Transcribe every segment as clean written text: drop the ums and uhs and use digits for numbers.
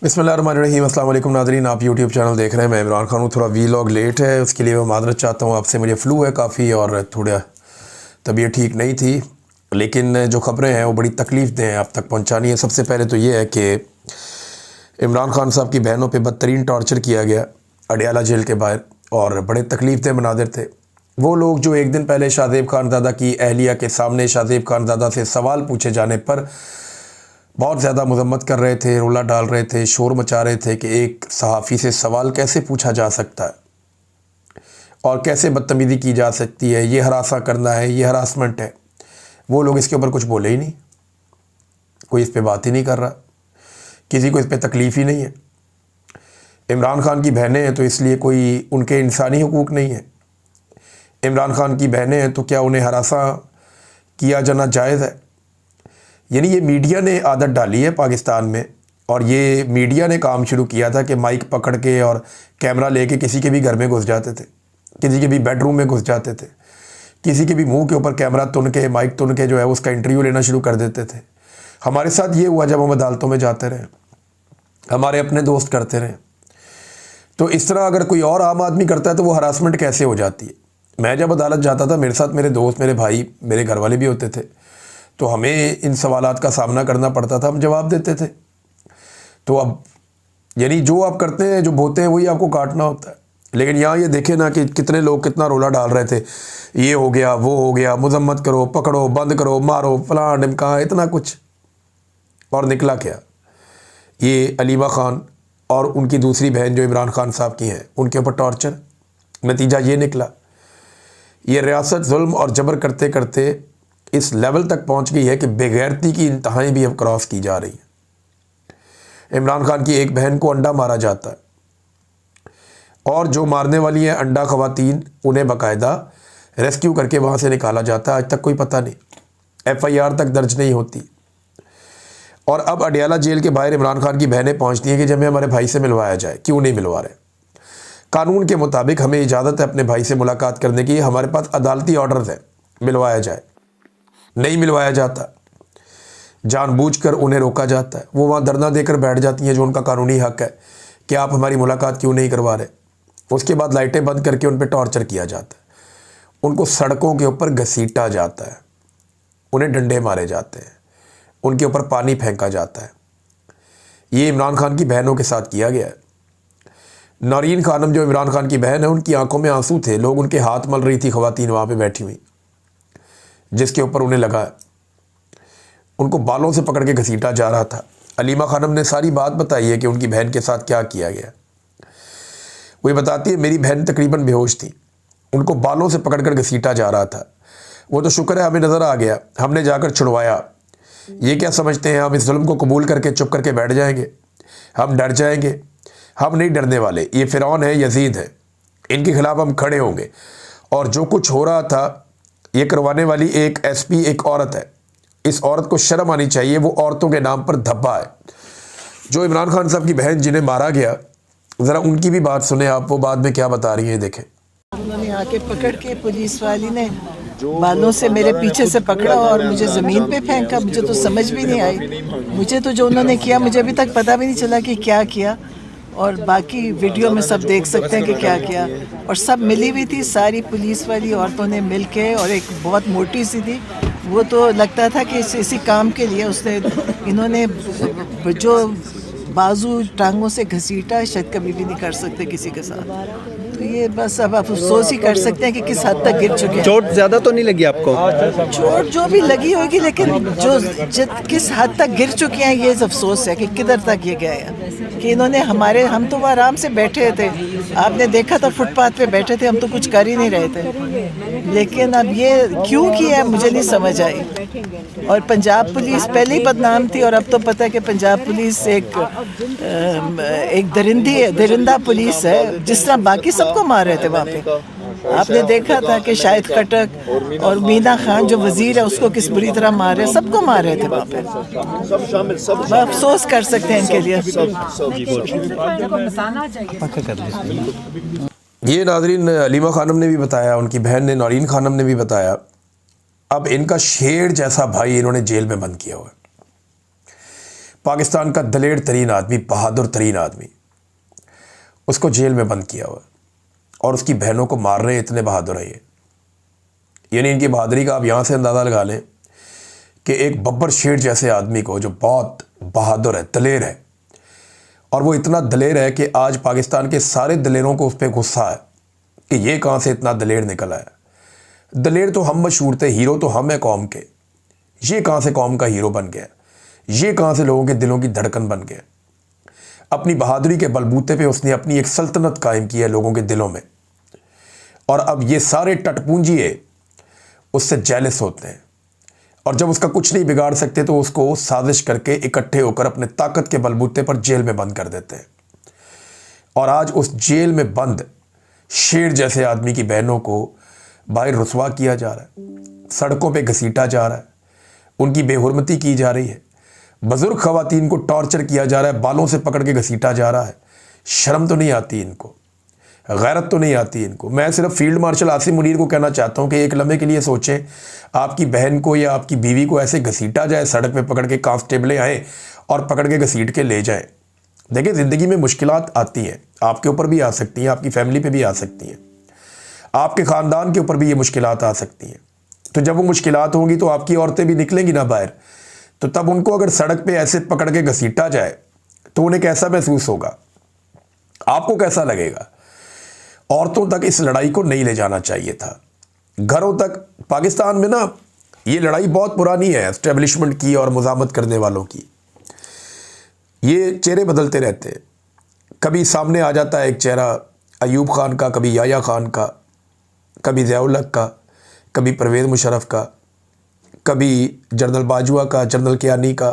बिस्मिल्लाहिर्रहमानिर्रहीम। अस्सलाम वालेकुम नाज़रीन, आप यूट्यूब चैनल देख रहे हैं। मैं इमरान खान हूँ। थोड़ा वीलॉग लेट है, उसके लिए मैं मादरत चाहता हूँ आपसे। मुझे फ़्लू है काफ़ी और थोड़ा तबीयत ठीक नहीं थी, लेकिन जो ख़बरें हैं वो बड़ी तकलीफ़ दें आप तक पहुँचानी है। सबसे पहले तो ये है कि इमरान खान साहब की बहनों पर बदतरीन टॉर्चर किया गया अडियाला जेल के बाहर, और बड़े तकलीफ़ दे मनाज़िर थे। वो लोग जो एक दिन पहले शाहज़ेब खानज़ादा की अहलिया के सामने शाहज़ेब खानज़ादा से सवाल पूछे जाने पर बहुत ज़्यादा मज़म्मत कर रहे थे, रोला डाल रहे थे, शोर मचा रहे थे कि एक सहाफ़ी से सवाल कैसे पूछा जा सकता है और कैसे बदतमीज़ी की जा सकती है, ये हरासा करना है, ये हरासमेंट है। वो लोग इसके ऊपर कुछ बोले ही नहीं, कोई इस पे बात ही नहीं कर रहा, किसी को इस पे तकलीफ़ ही नहीं है। इमरान खान की बहनें हैं तो इसलिए कोई उनके इंसानी हुकूक नहीं है। इमरान खान की बहनें हैं तो क्या उन्हें हरासा किया जाना जायज़ है? यानी ये मीडिया ने आदत डाली है पाकिस्तान में, और ये मीडिया ने काम शुरू किया था कि माइक पकड़ के और कैमरा लेके किसी के भी घर में घुस जाते थे, किसी के भी बेडरूम में घुस जाते थे, किसी के भी मुंह के ऊपर कैमरा तुन के, माइक तुन के जो है उसका इंटरव्यू लेना शुरू कर देते थे। हमारे साथ ये हुआ जब हम अदालतों में जाते रहे, हमारे अपने दोस्त करते रहे। तो इस तरह अगर कोई और आम आदमी करता है तो वो हरासमेंट कैसे हो जाती है? मैं जब अदालत जाता था, मेरे साथ मेरे दोस्त, मेरे भाई, मेरे घर वाले भी होते थे, तो हमें इन सवालात का सामना करना पड़ता था, हम जवाब देते थे। तो अब यानी जो आप करते हैं, जो बोते हैं, वही आपको काटना होता है। लेकिन यहाँ ये देखें ना कि कितने लोग कितना रोला डाल रहे थे, ये हो गया, वो हो गया, मजम्मत करो, पकड़ो, बंद करो, मारो, फलां ढिमका, इतना कुछ। और निकला क्या? ये अलीमा खान और उनकी दूसरी बहन जो इमरान खान साहब की हैं, उनके ऊपर टॉर्चर। नतीजा ये निकला, ये रियासत जुल्म और जबर करते करते इस लेवल तक पहुंच गई है कि बेगैरती की इंतहाएं भी अब क्रॉस की जा रही हैं। इमरान खान की एक बहन को अंडा मारा जाता है, और जो मारने वाली हैं अंडा खवातीन, उन्हें बाकायदा रेस्क्यू करके वहाँ से निकाला जाता है। आज तक कोई पता नहीं, FIR तक दर्ज नहीं होती। और अब अडियाला जेल के बाहर इमरान खान की बहनें पहुँचती हैं कि जब हमें हमारे भाई से मिलवाया जाए। क्यों नहीं मिलवा रहे? कानून के मुताबिक हमें इजाज़त है अपने भाई से मुलाकात करने की, हमारे पास अदालती ऑर्डर है, मिलवाया जाए। नहीं मिलवाया जाता, जानबूझकर उन्हें रोका जाता है। वो वहाँ धरना देकर बैठ जाती हैं, जो उनका कानूनी हक है कि आप हमारी मुलाकात क्यों नहीं करवा रहे। उसके बाद लाइटें बंद करके उन पर टॉर्चर किया जाता है, उनको सड़कों के ऊपर घसीटा जाता है, उन्हें डंडे मारे जाते हैं, उनके ऊपर पानी फेंका जाता है। ये इमरान खान की बहनों के साथ किया गया है। नौरीन खानम जो इमरान खान की बहन है, उनकी आंखों में आंसू थे, लोग उनके हाथ मल रही थी ख़वातीन वहाँ पे बैठी हुई, जिसके ऊपर उन्हें लगा है। उनको बालों से पकड़ के घसीटा जा रहा था। अलीमा खानम ने सारी बात बताई है कि उनकी बहन के साथ क्या किया गया। वो ये बताती है, मेरी बहन तकरीबन बेहोश थी, उनको बालों से पकड़ कर घसीटा जा रहा था। वो तो शुक्र है हमें नज़र आ गया, हमने जाकर छुड़वाया। ये क्या समझते हैं हम इस जुल्म को कबूल करके चुप करके बैठ जाएंगे? हम डर जाएंगे? हम नहीं डरने वाले। ये फ़िरौन है, यजीद है, इनके खिलाफ हम खड़े होंगे। और जो कुछ हो रहा था, ये करवाने वाली एक SP एक औरत है। इस औरत को शर्म आनी चाहिए, वो औरतों के नाम पर धब्बा है। जो इमरान खान साहब की बहन जिन्हें मारा गया, ज़रा उनकी भी बात सुने आप, वो बाद में क्या बता रही हैं, देखें। उन्होंने आके पकड़ के, पुलिस वाली ने बालों से मेरे पीछे से पकड़ा और मुझे ज़मीन पे फेंका। मुझे तो समझ भी नहीं आई। मुझे तो जो उन्होंने किया, मुझे अभी तक पता भी नहीं चला कि क्या किया। और बाकी वीडियो में सब देख सकते हैं कि क्या किया। और सब मिली हुई थी, सारी पुलिस वाली औरतों ने मिल के, और एक बहुत मोटी सी थी, वो तो लगता था कि इसी काम के लिए उसने, इन्होंने जो बाजू टांगों से घसीटा, शायद कभी भी नहीं कर सकते किसी के साथ। तो ये बस अब आप अफसोस ही कर सकते हैं कि किस हद तक गिर चुके हैं। चोट ज़्यादा तो नहीं लगी आपको? चोट जो भी लगी होगी, लेकिन जो किस हद तक गिर चुके हैं, ये अफसोस है कि किधर तक ये गए हैं। कि इन्होंने हम तो आराम से बैठे थे, आपने देखा था फुटपाथ पे बैठे थे, हम तो कुछ कर ही नहीं रहे थे। लेकिन अब ये क्यों किया मुझे नहीं समझ आई। और पंजाब पुलिस पहले ही बदनाम थी, और अब तो पता है कि पंजाब पुलिस एक दरिंदा पुलिस है। जिस तरह बाकी सबको मार रहे थे वहाँ पे, आपने देखा था कि शाहिद खटक और मीना खान जो वजीर है, उसको किस बुरी तरह मार रहे, सबको मार रहे थे वहाँ पे। अफसोस कर सकते हैं इनके लिए। ये नाज़रीन अलीमा खानम ने भी बताया, उनकी बहन ने नौरीन खानम ने भी बताया। अब इनका शेर जैसा भाई इन्होंने जेल में बंद किया हुआ है। पाकिस्तान का दलेर तरीन आदमी, बहादुर तरीन आदमी, उसको जेल में बंद किया हुआ और उसकी बहनों को मार रहे हैं। इतने बहादुर है ये। यानी इनकी बहादुरी का आप यहाँ से अंदाज़ा लगा लें कि एक बब्बर शेर जैसे आदमी को, जो बहुत बहादुर है, दलेर है, और वो इतना दलेर है कि आज पाकिस्तान के सारे दलेरों को उस पर गुस्सा है कि ये कहाँ से इतना दलेर निकल आया। दलेर तो हम मशहूर थे, हीरो तो हम हैं कौम के, ये कहाँ से कौम का हीरो बन गया, ये कहाँ से लोगों के दिलों की धड़कन बन गया। अपनी बहादुरी के बलबूते पे उसने अपनी एक सल्तनत कायम की है लोगों के दिलों में, और अब ये सारे टटपूंजिए उससे जेलस होते हैं, और जब उसका कुछ नहीं बिगाड़ सकते तो उसको साजिश करके इकट्ठे होकर अपने ताकत के बलबूते पर जेल में बंद कर देते हैं। और आज उस जेल में बंद शेर जैसे आदमी की बहनों को बाहर रुसवा किया जा रहा है, सड़कों पे घसीटा जा रहा है, उनकी बेहुरमती की जा रही है, बुजुर्ग खवातीन को टॉर्चर किया जा रहा है, बालों से पकड़ के घसीटा जा रहा है। शर्म तो नहीं आती इनको, गैरत तो नहीं आती इनको। मैं सिर्फ फील्ड मार्शल आसिम मुनीर को कहना चाहता हूँ कि एक लम्हे के लिए सोचें, आपकी बहन को या आपकी बीवी को ऐसे घसीटा जाए, सड़क पे पकड़ के कांस्टेबलें आए और पकड़ के घसीट के ले जाएं। देखिए, ज़िंदगी में मुश्किलात आती हैं, आपके ऊपर भी आ सकती हैं, आपकी फैमिली पे भी आ सकती हैं, आपके ख़ानदान के ऊपर भी ये मुश्किलात आ सकती हैं। तो जब वो मुश्किलात होंगी तो आपकी औरतें भी निकलेंगी ना बाहर, तो तब उनको अगर सड़क पे ऐसे पकड़ के घसीटा जाए तो उन्हें कैसा महसूस होगा, आपको कैसा लगेगा। औरतों तक इस लड़ाई को नहीं ले जाना चाहिए था, घरों तक। पाकिस्तान में ना ये लड़ाई बहुत पुरानी है एस्टेब्लिशमेंट की और मुज़ामत करने वालों की। ये चेहरे बदलते रहते हैं, कभी सामने आ जाता है एक चेहरा अयूब खान का, कभी याया खान का, कभी ज़ियाउल हक का, कभी परवेज़ मुशर्रफ का, कभी जनरल बाजवा का, जनरल कियानी का,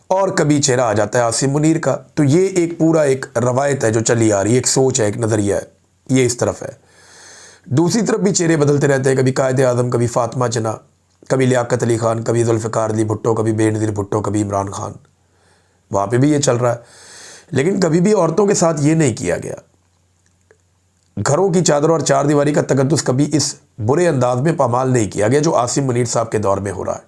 और कभी चेहरा आ जाता है आसिम मुनीर का। तो ये एक पूरा एक रवायत है जो चली आ रही है, एक सोच है, एक नज़रिया है, ये इस तरफ है। दूसरी तरफ भी चेहरे बदलते रहते हैं, कभी कायदे आज़म, कभी फातिमा जना, कभी लियाकत अली खान, कभी जुल्फ़िकार अली भुट्टो, कभी बेनज़ीर भुट्टो, कभी इमरान खान, वहाँ पे भी ये चल रहा है। लेकिन कभी भी औरतों के साथ ये नहीं किया गया। घरों की चादर और चार दीवारी का तकद्दुस कभी इस बुरे अंदाज में पामाल नहीं किया गया जो आसिम मुनीर साहब के दौर में हो रहा है।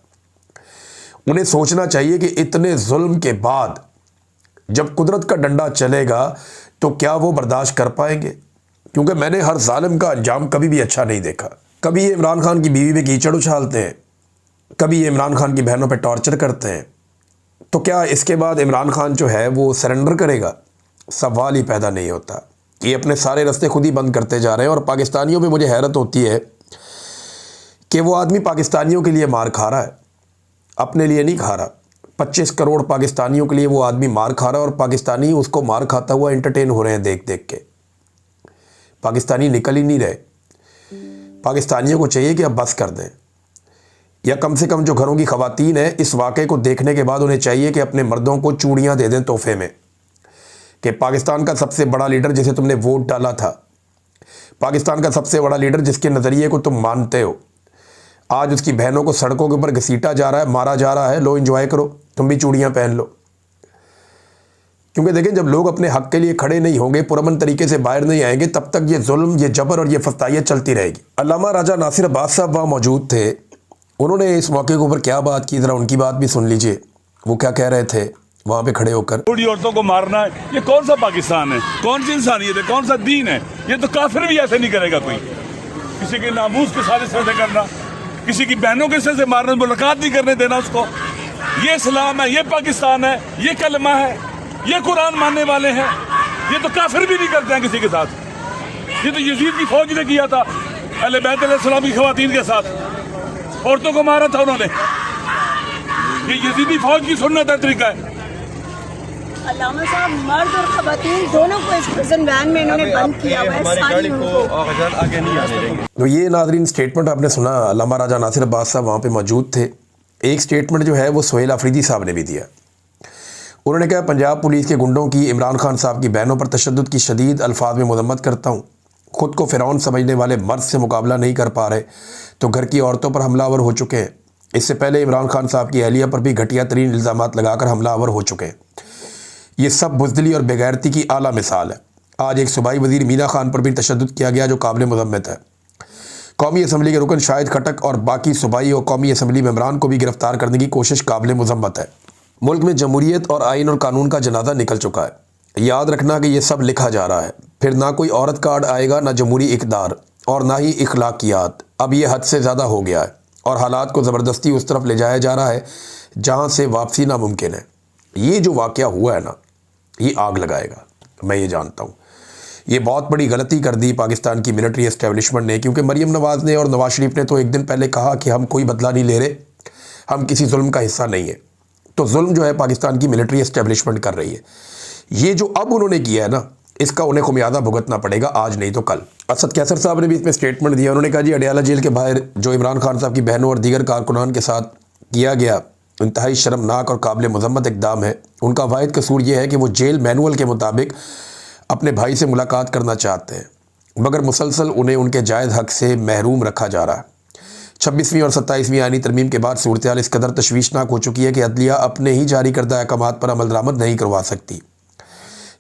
उन्हें सोचना चाहिए कि इतने जुल्म के बाद जब कुदरत का डंडा चलेगा तो क्या वो बर्दाश्त कर पाएंगे, क्योंकि मैंने हर जालिम का अंजाम कभी भी अच्छा नहीं देखा। कभी ये इमरान खान की बीवी पे कीचड़ उछालते हैं, कभी ये इमरान खान की बहनों पे टॉर्चर करते हैं, तो क्या इसके बाद इमरान खान जो है वो सरेंडर करेगा? सवाल ही पैदा नहीं होता। ये अपने सारे रास्ते खुद ही बंद करते जा रहे हैं। और पाकिस्तानियों पे मुझे हैरत होती है कि वो आदमी पाकिस्तानियों के लिए मार खा रहा है, अपने लिए नहीं खा रहा। 25 करोड़ पाकिस्तानियों के लिए वो आदमी मार खा रहा है और पाकिस्तानी उसको मार खाता हुआ एंटरटेन हो रहे हैं देख देख के। पाकिस्तानी निकल ही नहीं रहे। पाकिस्तानियों को चाहिए कि अब बस कर दें, या कम से कम जो घरों की ख़वातीन है इस वाक़े को देखने के बाद उन्हें चाहिए कि अपने मर्दों को चूड़ियाँ दे दें तोहफे में, कि पाकिस्तान का सबसे बड़ा लीडर जिसे तुमने वोट डाला था, पाकिस्तान का सबसे बड़ा लीडर जिसके नज़रिए को तुम मानते हो, आज उसकी बहनों को सड़कों के ऊपर घसीटा जा रहा है, मारा जा रहा है। लो एंजॉय करो, तुम भी चूड़ियाँ पहन लो। क्योंकि देखें, जब लोग अपने हक़ के लिए खड़े नहीं होंगे, पुरअमन तरीके से बाहर नहीं आएंगे, तब तक ये जुल्म, ये जबर और ये फस्तायत चलती रहेगी। अल्लामा राजा नासिर अब्बास साहब वहाँ मौजूद थे। उन्होंने इस मौके के ऊपर क्या बात की, ज़रा उनकी बात भी सुन लीजिए। वो क्या कह रहे थे वहाँ पे खड़े होकर। बूढ़ी औरतों को मारना है, ये कौन सा पाकिस्तान है, कौन सी इंसानियत है, कौन सा दीन है? ये तो काफिर भी ऐसे नहीं करेगा कोई। किसी के नामूस के सारे सर से करना, किसी की बहनों के सर से मारना, मुलाकात नहीं करने देना उसको। ये इस्लाम है, ये पाकिस्तान है, ये कलमा है, ये कुरान मानने वाले हैं। ये तो काफिर भी नहीं करते हैं किसी के साथ। ये तो यजीद की फौज ने किया था अहले बैत अलैहिस्सलाम की खवातीन के साथ, औरतों को मारा था उन्होंने। ये यजीदी फौज की सुन्नत है, तरीका है। अल्लामा साहब, मर्द और खवातीन दोनों को इस प्रिजन वैन में इन्होंने बंद किया हुआ है, सारी उनको आगे नहीं आने देंगे। तो ये नाज़रीन स्टेटमेंट आपने सुना, अल्लामा राजा नासिर अब्बास साहब वहाँ पे मौजूद थे। एक स्टेटमेंट जो है वो सुहेल अफरीदी साहब ने भी दिया। उन्होंने कहा, पंजाब पुलिस के गुंडों की इमरान खान साहब की बहनों पर तशद्दुद की शदीद अल्फाज में मजम्मत करता हूँ। खुद को फ़िरौन समझने वाले मर्द से मुकाबला नहीं कर पा रहे तो घर की औरतों पर हमलावर हो चुके हैं। इससे पहले इमरान खान साहब की अहलिया पर भी घटिया तरीन इल्ज़ामात लगाकर हमलावर हो चुके हैं। ये सब बुज़दिली और बेगैरती की आला मिसाल है। आज एक सूबाई वज़ीर मीना खान पर भी तशद्दुद किया गया जो काबिल मज़म्मत है। कौमी असम्बली के रुकन शाहिद खटक और बाकी सूबाई और कौमी असम्बली मेंबरान को भी गिरफ्तार करने की कोशिश काबिल मज़म्मत है। मुल्क में जमहूरियत और आइन और कानून का जनाजा निकल चुका है। याद रखना कि ये सब लिखा जा रहा है। फिर ना कोई औरत कार्ड आएगा, ना जमहूरी इक़दार और ना ही इखलाकियात। अब ये हद से ज़्यादा हो गया है और हालात को ज़बरदस्ती उस तरफ ले जाया जा रहा है जहाँ से वापसी नामुमकिन है। ये जो वाक़या हुआ है ना, ये आग लगाएगा, मैं ये जानता हूँ। ये बहुत बड़ी गलती कर दी पाकिस्तान की मिलिट्री एस्टेब्लिशमेंट ने, क्योंकि मरीम नवाज़ ने और नवाज शरीफ ने तो एक दिन पहले कहा कि हम कोई बदला नहीं ले रहे, हम किसी जुल्म का हिस्सा नहीं है। तो जुल्म जो है पाकिस्तान की मिलिट्री एस्टेब्लिशमेंट कर रही है। ये जो अब उन्होंने किया है ना, इसका उन्हें खुमियाजा भुगतना पड़ेगा, आज नहीं तो कल। असद कैसर साहब ने भी इसमें स्टेटमेंट दिया। उन्होंने कहा जी अडियाला जेल के बाहर जो इमरान खान साहब की बहनों और दीगर कारकुनान के साथ किया गया इंतहाई शर्मनाक और काबिल मजम्मत इक़दाम है। उनका वाहिद कसूर यह है कि वो जेल मैनुअल के मुताबिक अपने भाई से मुलाकात करना चाहते हैं, मगर मुसलसल उन्हें उनके जायज़ हक़ से महरूम रखा जा रहा है। 26वीं और 27वीं आईनी तरमीम के बाद सूरत हाल इस कदर तशवीशनाक हो चुकी है कि अदलिया अपने ही जारी करदा अहकामात पर अमल दरामद नहीं करवा सकती,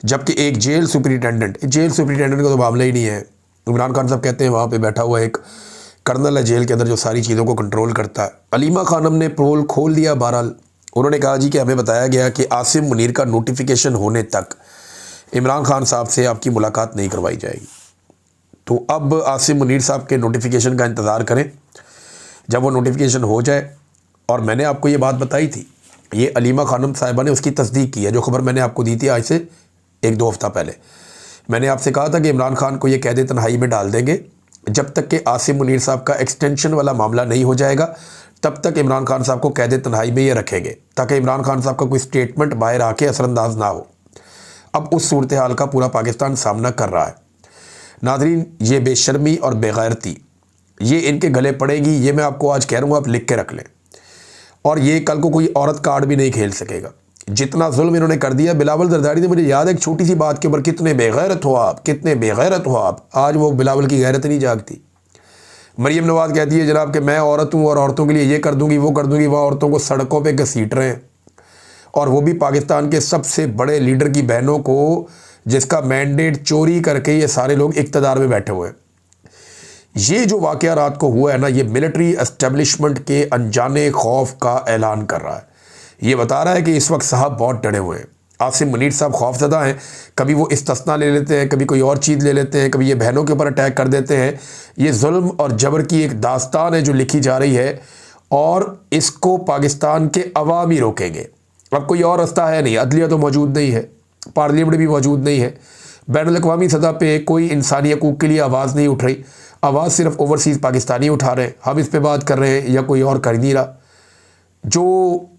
जबकि एक जेल सुपरिटेंडेंट का तो मामला ही नहीं है। इमरान खान साहब कहते हैं वहाँ पे बैठा हुआ एक कर्नल है जेल के अंदर जो सारी चीज़ों को कंट्रोल करता है। अलीमा खानम ने पोल खोल दिया। बहरहाल उन्होंने कहा जी कि हमें बताया गया कि आसिम मुनीर का नोटिफिकेशन होने तक इमरान खान साहब से आपकी मुलाकात नहीं करवाई जाएगी। तो अब आसिम मुनीर साहब के नोटिफिकेशन का इंतज़ार करें। जब वो नोटिफिकेशन हो जाए, और मैंने आपको ये बात बताई थी, ये अलीमा खानम साहिबा ने उसकी तस्दीक की है। जो खबर मैंने आपको दी थी आज से 1-2 हफ्ता पहले, मैंने आपसे कहा था कि इमरान खान को ये कैद तन्हाई में डाल देंगे जब तक कि आसिम मुनीर साहब का एक्सटेंशन वाला मामला नहीं हो जाएगा, तब तक इमरान खान साहब को कैद तन्हाई में ये रखेंगे ताकि इमरान खान साहब का कोई स्टेटमेंट बाहर आके असरअंदाज ना हो। अब उस सूरत हाल का पूरा पाकिस्तान सामना कर रहा है। नाज़रीन, ये बेशर्मी और बेगैरती ये इनके गले पड़ेगी, ये मैं आपको आज कह रहा हूँ, आप लिख के रख लें। और ये कल को कोई औरत कार्ड भी नहीं खेल सकेगा। जितना जुल्म इन्होंने कर दिया, बिलावल जरदारी ने, मुझे याद है एक छोटी सी बात के ऊपर कितने बेगैरत हो आप, कितने बेगैरत हो आप। आज वो बिलावल की गैरत नहीं जागती। मरीम नवाज़ कहती है जनाब कि मैं औरत हूँ और औरतों के लिए ये कर दूँगी वो कर दूँगी। वह औरतों को सड़कों पर घसीट रहे हैं, और वो भी पाकिस्तान के सबसे बड़े लीडर की बहनों को, जिसका मैंडेट चोरी करके ये सारे लोग इक़्तिदार में बैठे हुए हैं। ये जो वाक़या रात को हुआ है ना, ये मिलिट्री एस्टेब्लिशमेंट के अनजाने खौफ का ऐलान कर रहा है। ये बता रहा है कि इस वक्त साहब बहुत डरे हुए हैं। आसिम मुनीर साहब खौफज़दा हैं। कभी वो इस्तिस्ना ले लेते हैं, कभी कोई और चीज़ ले लेते हैं, कभी ये बहनों के ऊपर अटैक कर देते हैं। ये जुल्म और जबर की एक दास्तान है जो लिखी जा रही है, और इसको पाकिस्तान के अवाम ही रोकेंगे। अब कोई और रास्ता है नहीं। अदलिया तो मौजूद नहीं है, पार्लियामेंट भी मौजूद नहीं है, बैनुल-अक़वामी सतह पे कोई इंसानी हकूक़ के लिए आवाज़ नहीं उठ रही। आवाज़ सिर्फ ओवरसीज़ पाकिस्तानी उठा रहे हैं। हम इस पे बात कर रहे हैं या कोई और कर नहीं रहा। जो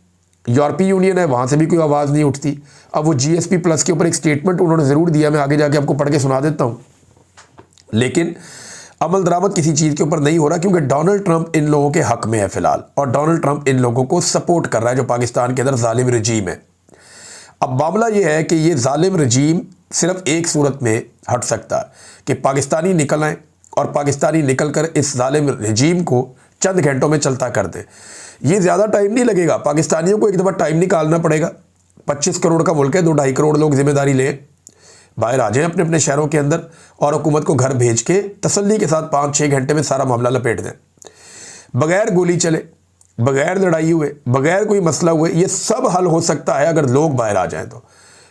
यूरोपीय यूनियन है वहाँ से भी कोई आवाज़ नहीं उठती। अब वो GSP+ के ऊपर एक स्टेटमेंट उन्होंने ज़रूर दिया, मैं आगे जाके आपको पढ़ के सुना देता हूँ, लेकिन अमल दरामद किसी चीज़ के ऊपर नहीं हो रहा, क्योंकि डोनाल्ड ट्रंप इन लोगों के हक़ में है फ़िलहाल, और डोनाल्ड ट्रंप इन लोगों को सपोर्ट कर रहा है जो पाकिस्तान के अंदर ज़ालिम रजीम है। अब मामला ये है कि ये ज़ालिम रजीम सिर्फ एक सूरत में हट सकता है कि पाकिस्तानी निकल आएँ और पाकिस्तानी निकल कर इस ज़ालिम रजीम को चंद घंटों में चलता कर दें। ये ज़्यादा टाइम नहीं लगेगा, पाकिस्तानियों को एक दफ़ा टाइम निकालना पड़ेगा। 25 करोड़ का मुल्क है, 2-2.5 करोड़ लोग जिम्मेदारी लें, बाहर आ जाएं अपने अपने शहरों के अंदर, और हुकूमत को घर भेज के तसल्ली के साथ 5-6 घंटे में सारा मामला लपेट दें। बगैर गोली चले, बगैर लड़ाई हुए, बगैर कोई मसला हुए, ये सब हल हो सकता है अगर लोग बाहर आ जाएं तो।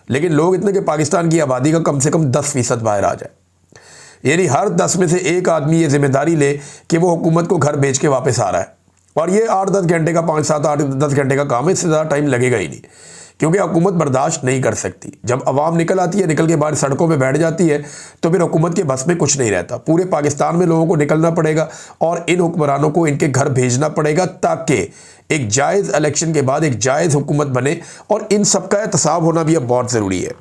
लेकिन लोग इतने कि पाकिस्तान की आबादी का कम से कम 10% बाहर आ जाए, यानी हर 10 में से एक आदमी ये जिम्मेदारी ले कि वो हुकूमत को घर भेज के वापस आ रहा है। और ये 8-10 घंटे का, 5-7-8-10 घंटे का काम है, इससे ज़्यादा टाइम लगेगा ही नहीं, क्योंकि हुकूमत बर्दाश्त नहीं कर सकती। जब अवाम निकल आती है, निकल के बाहर सड़कों पे बैठ जाती है, तो फिर हुकूमत के बस में कुछ नहीं रहता। पूरे पाकिस्तान में लोगों को निकलना पड़ेगा और इन हुक्मरानों को इनके घर भेजना पड़ेगा, ताकि एक जायज़ इलेक्शन के बाद एक जायज़ हुकूमत बने। और इन सबका एहतसाब होना भी अब बहुत ज़रूरी है।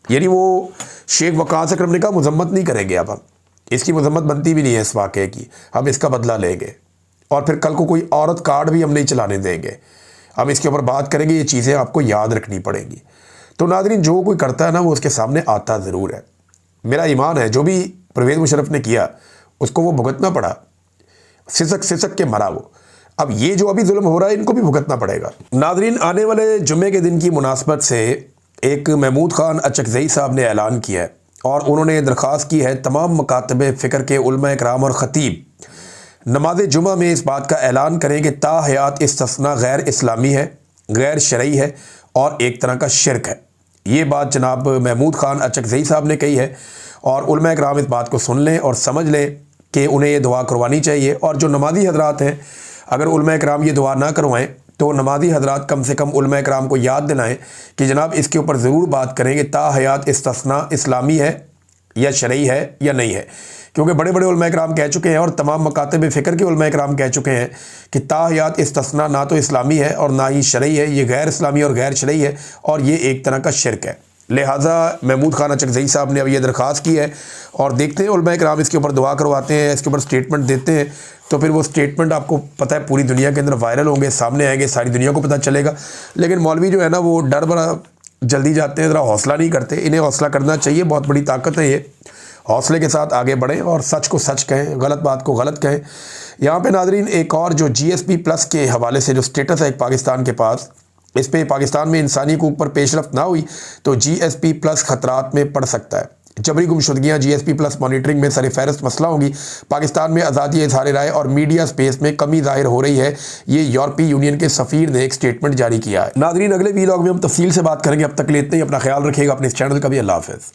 यानी वो शेख वकास अकरम ने कहा मजम्मत नहीं करेंगे, अब हम इसकी मजम्मत बनती भी नहीं है इस वाक़े की, हम इसका बदला लेंगे, और फिर कल को कोई औरत कार्ड भी हम नहीं चलाने देंगे। हम इसके ऊपर बात करेंगे, ये चीज़ें आपको याद रखनी पड़ेंगी। तो नाज़रीन, जो कोई करता है ना, वो उसके सामने आता ज़रूर है। मेरा ईमान है जो भी परवेज़ मुशर्रफ ने किया उसको वो भुगतना पड़ा, सिसक के मरा वो। अब ये जो अभी जुल्म हो रहा है, इनको भी भुगतना पड़ेगा। नाज़रीन, आने वाले जुम्मे के दिन की मुनासबत से एक महमूद खान अचकज़ई साहब ने ऐलान किया है, और उन्होंने दरख्वास्त की है तमाम मकातब फ़िक्र के उलमा इकराम और ख़तीब नमाज जुमा में इस बात का ऐलान करें कि ताहयात इस्तिस्ना गैर इस्लामी है, गैर शरई है, और एक तरह का शिरक है। ये बात जनाब महमूद खान अचकज़ई साहब ने कही है और उलमा इकराम इस बात को सुन लें और समझ लें कि उन्हें ये दुआ करवानी चाहिए। और जो नमाज़ी हज़रात हैं, अगर उलमा इकराम ये दुआ ना करवाएं तो नमाज़ी हज़रात कम से कम उलमा इकराम को याद दिलाएं कि जनाब इसके ऊपर ज़रूर बात करें कि ताहयात इस्तिस्ना इस्लामी है या शरई है या नहीं है, क्योंकि बड़े बड़े उलमा इकराम कह चुके हैं और तमाम मकातब फ़िक्र के उलमा इकराम कह चुके हैं कि ताहयात इस्तिस्ना ना तो इस्लामी है और ना ही शरई है, ये गैर इस्लामी और गैर शरई है और ये एक तरह का शिरक है। लिहाजा महमूद खान अचकज़ई साहब ने अब ये दरख्वास्त की है और देखते हैं उलमा इकराम इसके ऊपर दुआ करवाते हैं, इसके ऊपर स्टेटमेंट देते हैं, तो फिर वो स्टेटमेंट आपको पता है पूरी दुनिया के अंदर वायरल होंगे, सामने आएंगे, सारी दुनिया को पता चलेगा। लेकिन मौलवी जो है ना वो डर बड़ा जल्दी जाते हैं, ज़रा हौसला नहीं करते। इन्हें हौसला करना चाहिए, बहुत बड़ी ताकत है ये। हौसले के साथ आगे बढ़ें और सच को सच कहें, गलत बात को गलत कहें। यहाँ पे नाज़रीन एक और जो GSP+ के हवाले से जो स्टेटस है एक पाकिस्तान के पास, इस पे पाकिस्तान में इंसानी हकूक़ पर पेशरफ्त ना हुई तो GSP+ ख़तरात में पड़ सकता है। जबरी गुमशुदगियाँ GSP+ मॉनिटरिंग में सरफ़हरिस्त मसला होंगी। पाकिस्तान में आज़ादी इज़हार राय और मीडिया स्पेस में कमी ज़ाहिर हो रही है, ये यूरोपीय यूनियन के सफ़ीर ने एक स्टेटमेंट जारी किया है। नाज़रीन अगले वीलॉग में हम तफसील से बात करेंगे। अब तक के लिए इतना ही। अपना ख्याल रखिएगा, अपने इस चैनल का भी। अल्लाह हाफ़िज़।